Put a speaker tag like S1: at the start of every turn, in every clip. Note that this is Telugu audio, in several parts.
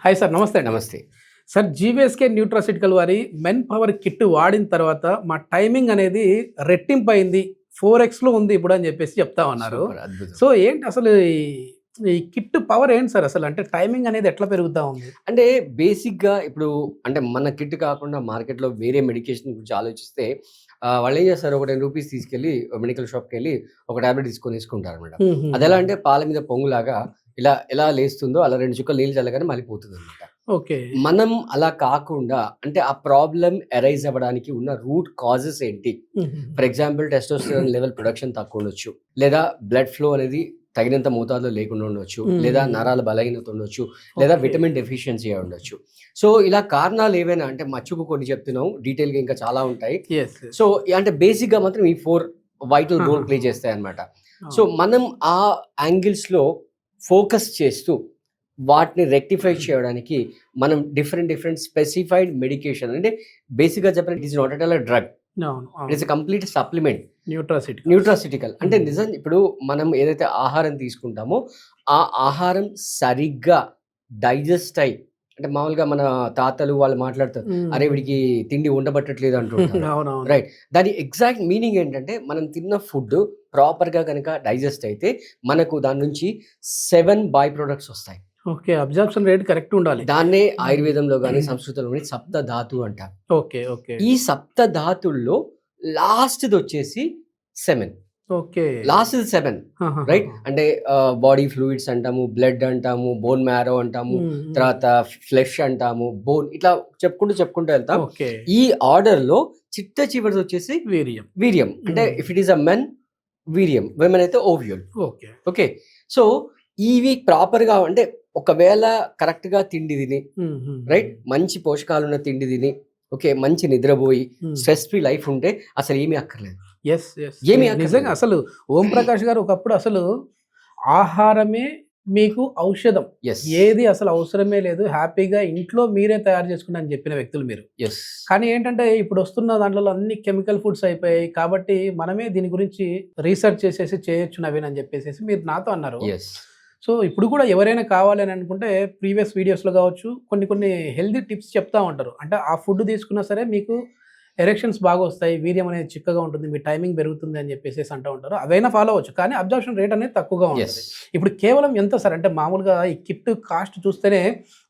S1: హాయ్ సార్, నమస్తే అండి.
S2: నమస్తే.
S1: సార్, జీవీఎస్కే న్యూట్రాసిటికల్ వారి మెన్ పవర్ కిట్ వాడిన తర్వాత మా టైమింగ్ అనేది రెట్టింపయింది. 4x ఉంది ఇప్పుడు అని చెప్పేసి చెప్తా ఉన్నారు.
S2: సూపర్ అద్భుతం.
S1: సో ఏంటి అసలు ఈ కిట్ పవర్ ఏంటి సార్ అసలు? అంటే టైమింగ్ అనేది ఎట్లా పెరుగుతా ఉంది?
S2: అంటే బేసిక్‌గా ఇప్పుడు అంటే మన కిట్ కాకుండా మార్కెట్‌లో వేరే మెడికేషన్ గురించి ఆలోచిస్తే వాళ్ళేం చేస్తారు, ఒక రూ. 10 తీసుకెళ్ళి మెడికల్ షాప్‌కెళ్ళి ఒక టాబ్లెట్ తీసుకొని ఏసుకుంటారనమాట. అదెలా అంటే పాల మీద పొంగులాగా ఎలా లేస్తుందో అలా 2 చుక్కలు నీళ్ళు చల్లగానే మళ్ళీ పోతుందనమాట.
S1: ఓకే.
S2: మనం అలా కాకుండా అంటే ఆ ప్రాబ్లమ్ అరైజ్ అవ్వడానికి ఉన్న రూట్ కాజెస్ ఏంటి? For example testosterone level production తక్కువ ఉండొచ్చు, లేదా బ్లడ్ ఫ్లో అనేది తగినంత మోతాదులో లేకుండా ఉండొచ్చు, లేదా నరాల బలహీనత ఉండొచ్చు, లేదా విటమిన్ డెఫిషియన్సీ అయి ఉండొచ్చు. సో ఇలా కారణాలు ఏవైనా అంటే మచ్చుకు కొన్ని చెప్తున్నాం, డీటెయిల్‌గా ఇంకా చాలా ఉంటాయి. సో అంటే బేసిక్‌గా మాత్రం ఈ 4 వైటల్ రోల్ ప్లే చేస్తాయి అన్నమాట. సో మనం ఆ యాంగిల్స్‌లో ఫోకస్ చేస్తూ వాటిని రెక్టిఫై చేయడానికి మనం డిఫరెంట్ స్పెసిఫైడ్ మెడికేషన్ అంటే బేసిక్‌గా చెప్పాలంటే it is not at all a drug. It is a complete supplement. Nutraceutical అంటే నిజం. ఇప్పుడు మనం ఏదైతే ఆహారం తీసుకుంటామో ఆ ఆహారం సరిగ్గా డైజెస్ట్ అయ్యి, అంటే మామూలుగా మన తాతలు వాళ్ళు మాట్లాడతారు, అరే వీడికి తిండి ఉండబట్టట్లేదు అంటుంటారు. రైట్. దాని ఎగ్జాక్ట్ మీనింగ్ ఏంటంటే మనం తిన్న ఫుడ్ ప్రాపర్గా కనుక డైజెస్ట్ అయితే మనకు దాని నుంచి 7 బై ప్రొడక్ట్స్ వస్తాయి.
S1: ఓకే. అబ్జార్ప్షన్ రేట్ కరెక్ట్ ఉండాలి.
S2: దాన్నే ఆయుర్వేదంలో గానీ సంస్కృతంలో గానీ సప్త ధాతు అంటారు.
S1: ఓకే.
S2: ఈ సప్త ధాతుల్లో లాస్ట్‌ది వచ్చేసి 7.
S1: ఓకే.
S2: లాస్ట్‌ది 7 రైట్. అంటే బాడీ ఫ్లూయిడ్స్ అంటాము, బ్లడ్ అంటాము, బోన్ మ్యారో అంటాము, తర్వాత ఫ్లెష్ అంటాము, బోన్, ఇట్లా చెప్పుకుంటూ వెళ్తాం. ఈ ఆర్డర్‌లో చిట్ట చివరిది వచ్చేసి వీర్యం. అంటే if it is a men వీర్యం, విమెన్ అయితే ఓవ్యూల్. ఓకే. సో ఇవి ప్రాపర్‌గా అంటే ఒకవేళ కరెక్ట్‌గా తిండి తిని, రైట్, మంచి పోషకాలున్న తిండి తిని, ఓకే, మంచి నిద్రపోయి స్ట్రెస్ ఫ్రీ లైఫ్ ఉంటే అసలు ఏమీ అక్కర్లేదు.
S1: నిజంగా అసలు ఓం ప్రకాష్ గారు ఒకప్పుడు అసలు ఆహారమే మీకు ఔషధం, ఏది అసలు అవసరమే లేదు, హ్యాపీగా ఇంట్లో మీరే తయారు చేసుకుని అని చెప్పిన వ్యక్తులు మీరు. కానీ ఏంటంటే ఇప్పుడు వస్తున్న దాంట్లో అన్ని కెమికల్ ఫుడ్స్ అయిపోయాయి కాబట్టి మనమే దీని గురించి రీసెర్చ్ చేసేసి చేయొచ్చు నవీన్ అని చెప్పేసి మీరు నాతో అన్నారు. సో ఇప్పుడు కూడా ఎవరైనా కావాలి అని అనుకుంటే ప్రీవియస్ వీడియోస్లో కావచ్చు కొన్ని హెల్దీ టిప్స్ చెప్తా ఉంటారు. అంటే ఆ ఫుడ్ తీసుకున్నా సరే మీకు ఎరెక్షన్స్ బాగా వస్తాయి, వీర్యం అనేది చిక్కగా ఉంటుంది, మీ టైమింగ్ పెరుగుతుంది అని చెప్పేసి అంటూ ఉంటారు. అవైనా ఫాలో అవ్వచ్చు, కానీ అబ్జార్ప్షన్ రేట్ అనేది తక్కువగా ఉంటుంది. ఇప్పుడు కేవలం ఎంత సార్ అంటే మామూలుగా ఈ కిట్ కాస్ట్ చూస్తేనే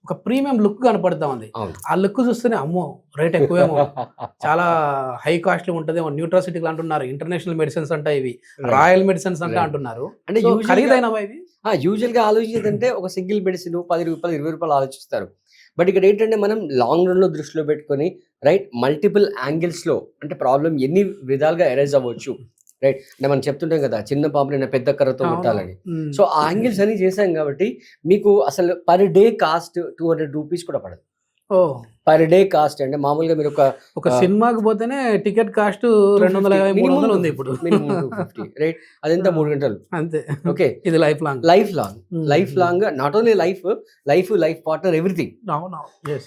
S1: ఒక ప్రీమియం లుక్ కనపడతా ఉంది. ఆ లుక్ చూస్తేనే అమ్మో రేట్ ఎక్కువేమో, చాలా హై కాస్ట్లీ ఉంటుంది. న్యూట్రాసిటికల్ అంటున్నారు, ఇంటర్నేషనల్ మెడిసిన్స్ అంట, ఇవి రాయల్ మెడిసిన్స్ అంటున్నారు. అంటే ఖరీదైనవా ఇవి?
S2: యూజువల్గా ఆలోచించేదంటే ఒక సింగిల్ మెడిసిన్ 10 రూపాయలు 20 రూపాయలు ఆలోచిస్తారు. బట్ ఇక్కడ ఏంటంటే మనం లాంగ్ రన్లో దృష్టిలో పెట్టుకొని, రైట్, మల్టిపుల్ యాంగిల్స్లో అంటే ప్రాబ్లం ఎన్ని విధాలుగా ఎరైజ్ అవ్వచ్చు, రైట్. అంటే మనం చెప్తుంటాం కదా, చిన్న పాపని పెద్ద కర్రతో కొట్టాలని. సో ఆ యాంగిల్స్ అన్ని చేశాం కాబట్టి మీకు అసలు పర్ డే కాస్ట్ 200 రూపీస్ కూడా పడదు. పర్ డే కాస్ట్ అంటే మామూలుగా మీరు
S1: ఒక సినిమాకి పోతేనే టికెట్ కాస్ట్ 250-300 ఉంది ఇప్పుడు,
S2: రైట్. అదంతా 3 గంటలు
S1: అంతే.
S2: ఓకే.
S1: ఇది
S2: life long not only life partner everything,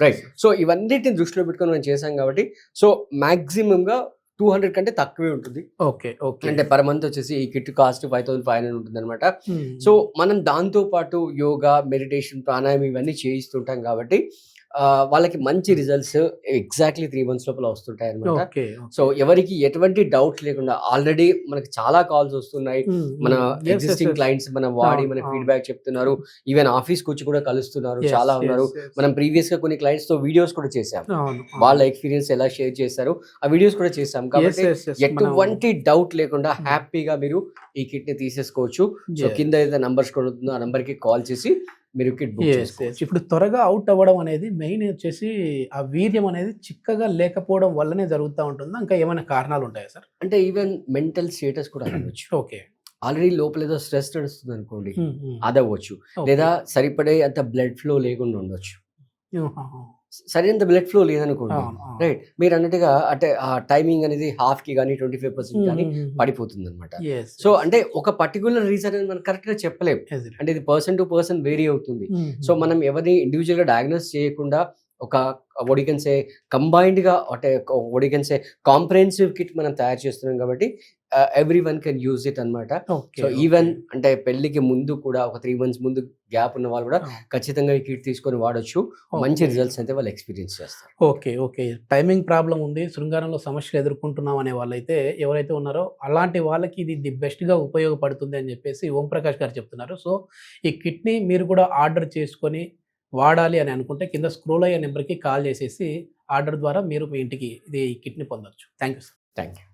S2: right. So ఇవన్నిటిని దృష్టిలో పెట్టుకొని మనం చేసాం కాబట్టి సో మాక్సిమం గా 200 కంటే తక్కువే ఉంటుంది.
S1: ఓకే.
S2: అంటే పర్ మంత్ వచ్చేసి ఈ కిట్ కాస్ట్ 5500 ఉంటుంది అనమాట. సో మనం దాంతో పాటు యోగా, మెడిటేషన్, ప్రాణాయామం ఇవన్నీ చేయిస్తుంటాం కాబట్టి వాళ్ళకి మంచి రిజల్ట్స్ ఎగ్జాక్ట్లీ 3 months లోపల వస్తుంటాయి అనమాట. సో ఎవరికి ఎటువంటి డౌట్ లేకుండా ఆల్రెడీ మనకి చాలా కాల్స్ వస్తున్నాయి. మన ఎగ్జిస్టింగ్ క్లయింట్స్ మన వాడి మన ఫీడ్బ్యాక్ చెప్తున్నారు. ఈవెన్ ఆఫీస్ వచ్చి కూడా కలుస్తున్నారు, చాలా ఉన్నారు. మనం ప్రీవియస్ గా కొన్ని క్లయింట్స్ తో వీడియోస్ కూడా చేసాం, వాళ్ళ ఎక్స్పీరియన్స్ ఎలా షేర్ చేశారు ఆ వీడియోస్ కూడా చేసాం. కాబట్టి ఎటువంటి డౌట్ లేకుండా హ్యాపీగా మీరు ఈ కిట్ ని తీసేసుకోవచ్చు. సో కింద ఏదైతే నంబర్స్ కొడుతుందో ఆ నంబర్ కి కాల్ చేసి మీరు కిట్ బుక్ చేసుకోవచ్చు.
S1: ఇప్పుడు త్వరగా అవుట్ అవ్వడం అనేది మెయిన్ వచ్చేసి ఆ వీర్యం అనేది చిక్కగా లేకపోవడం వల్లనే జరుగుతూ ఉంటుంది. ఇంకా ఏమైనా కారణాలు ఉంటాయా సార్?
S2: అంటే ఈవెన్ మెంటల్ స్టేటస్ కూడా అవ్వచ్చు.
S1: ఓకే.
S2: ఆల్రెడీ లోపల ఏదో స్ట్రెస్ నడుస్తుంది అనుకోండి, అది అవ్వచ్చు. లేదా సరిపడే అంత బ్లడ్ ఫ్లో లేకుండా ఉండొచ్చు. సరైనంత బ్లడ్ ఫ్లో లేదనుకోండి, రైట్, మీరు అన్నట్టుగా అంటే ఆ టైమింగ్ అనేది హాఫ్ కి కానీ 25% కానీ పడిపోతుంది అనమాట. సో అంటే ఒక పర్టికులర్ రీజన్ అనేది మనం కరెక్ట్ గా చెప్పలేం, అంటే ఇది పర్సన్ టు పర్సన్ వేరీ అవుతుంది. సో మనం ఎవరిని ఇండివిజువల్ గా డయాగ్నోస్ చేయకుండా ఒక వాట్ యూ కెన్ సే కంబైన్డ్‌గా అంటే what you can say comprehensive kit మనం తయారు చేస్తున్నాం కాబట్టి ఎవ్రీవన్ కెన్ యూజ్ ఇట్ అన్నమాట.
S1: ఓకే.
S2: సో ఈవెన్ అంటే పెళ్ళికి ముందు కూడా ఒక 3 మంత్స్ ముందు గ్యాప్ ఉన్న వాళ్ళు కూడా ఖచ్చితంగా ఈ కిట్ తీసుకొని వాడొచ్చు. మంచి రిజల్ట్స్ అయితే వాళ్ళు ఎక్స్‌పీరియన్స్ చేస్తారు.
S1: ఓకే. ఓకే. టైమింగ్ ప్రాబ్లమ్ ఉంది. శృంగారంలో సమస్యలు ఎదుర్కొంటున్నాం అనే వాళ్ళైతే ఎవరైతే ఉన్నారో అలాంటి వాళ్ళకి ఇది ది బెస్ట్‌గా ఉపయోగపడుతుంది అని చెప్పేసి ఓం ప్రకాష్ గారు చెప్తున్నారు. సో ఈ కిట్‌ని మీరు కూడా ఆర్డర్ చేసుకొని వాడాలి అని అనుకుంటే కింద స్క్రోల్ అయ్యే నెంబర్‌కి కాల్ చేసేసి ఆర్డర్ ద్వారా మీరు మీ ఇంటికి ఇది ఈ కిట్‌ని పొందొచ్చు. Thank you sir.
S2: Thank you.